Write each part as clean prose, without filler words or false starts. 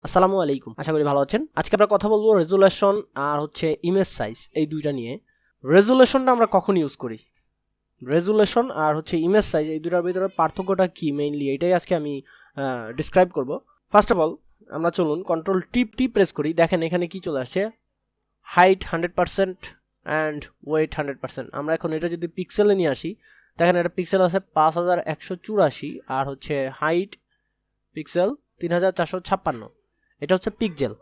আসসালামু আলাইকুম, আশা করি ভালো আছেন। আজকে আমরা কথা বলবো রেজুলেশন আর ইমেজ সাইজ, এই দুইটা নিয়ে। রেজুলেশনটা আমরা কখন ইউজ করি, রেজুলেশন আর ইমেজ সাইজ, এই দুটার ভিতরে পার্থক্যটা কি মেইনলি, এটাই আজকে আমি ডিসক্রাইব করব। ফার্স্ট অফ অল আমরা চলুন কন্ট্রোল টি প্রেস করি। দেখেন এখানে কি চলে আসছে, হাইট 100% অ্যান্ড ওয়েট 100%। আমরা এখন এটা যদি পিক্সেলে নিয়ে আসি, দেখেন এটা পিক্সেল আছে 5184 আর হাইট পিক্সেল 3456। এটা হচ্ছে পিক্সেল।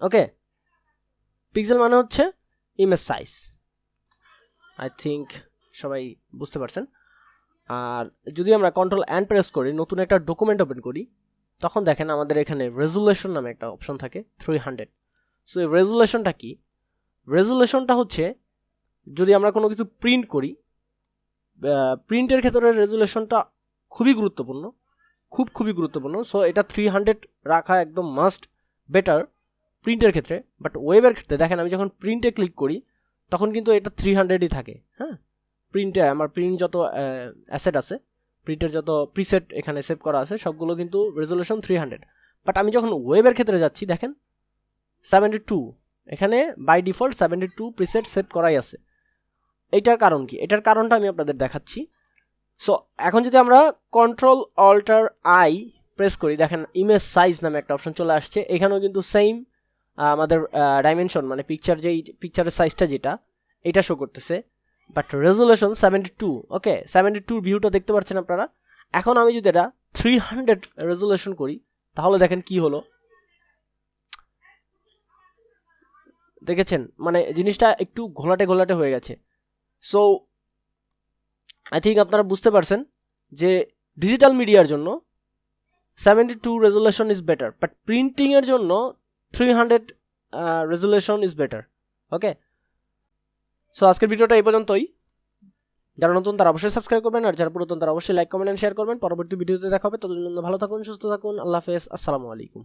ওকে, পিক্সেল মানে হচ্ছে ইমেজ সাইজ। আই থিঙ্ক সবাই বুঝতে পারছেন। আর যদি আমরা কন্ট্রোল অ্যান্ড প্রেস করি, নতুন একটা ডকুমেন্ট ওপেন করি, তখন দেখেন আমাদের এখানে রেজুলেশন নামে একটা অপশন থাকে 300। সো এই রেজুলেশনটা কি? রেজুলেশনটা হচ্ছে যদি আমরা কোনো কিছু প্রিন্ট করি, প্রিন্টের ক্ষেত্রে রেজুলেশনটা খুবই গুরুত্বপূর্ণ, খুবই গুরুত্বপূর্ণ। সো এটা 300 রাখা একদম মাস্ট বেটার প্রিন্টের ক্ষেত্রে। বাট ওয়েবের ক্ষেত্রে দেখেন আমি যখন প্রিন্টে ক্লিক করি তখন কিন্তু এটা 300ই থাকে। হ্যাঁ, প্রিন্টে আমার প্রিন্ট যত অ্যাসেট আছে, প্রিন্টের যত প্রিসেট এখানে সেভ করা আছে, সবগুলো কিন্তু রেজুলেশন 300। বাট আমি যখন ওয়েবের ক্ষেত্রে যাচ্ছি দেখেন 72, এখানে বাই ডিফল্ট 72 প্রিসেট সেভ করাই আছে। এইটার কারণ কি? এটার কারণটা আমি আপনাদের দেখাচ্ছি। সো এখন যদি আমরা কন্ট্রোল অল্টার আই প্রেস করি, দেখেন ইমেজ সাইজ নামে একটা অপশন চলে আসছে। এখানেও কিন্তু সেম আমাদের ডাইমেনশন মানে পিকচারের সাইজটা যেটা, এটা শো করতেছে, বাট রেজুলেশন 72। ওকে, 72 ভিউটা দেখতে পাচ্ছেন আপনারা। এখন আমি যদি এটা 300 রেজুলেশন করি, তাহলে দেখেন কি হলো, দেখেছেন? মানে জিনিসটা একটু ঘোলাটে হয়ে গেছে। সো আই থিঙ্ক আপনারা বুঝতে পারছেন যে ডিজিটাল মিডিয়ার জন্য 72 রেজুলেশন ইজ বেটার, বাট প্রিন্টিংয়ের জন্য 300 resolution is better. Okay, so আজকের ভিডিওটা এই পর্যন্তই। যারা নতুন তারা অবশ্যই সাবস্ক্রাইব করবেন, আর যারা পুরাতন তারা অবশ্যই লাইক কমেন্ট এন্ড শেয়ার করবেন। পরবর্তী ভিডিওতে দেখা হবে, ততদিন ভালো থাকুন, সুস্থ থাকুন, আল্লাহ হাফেজ, আসসালামু আলাইকুম।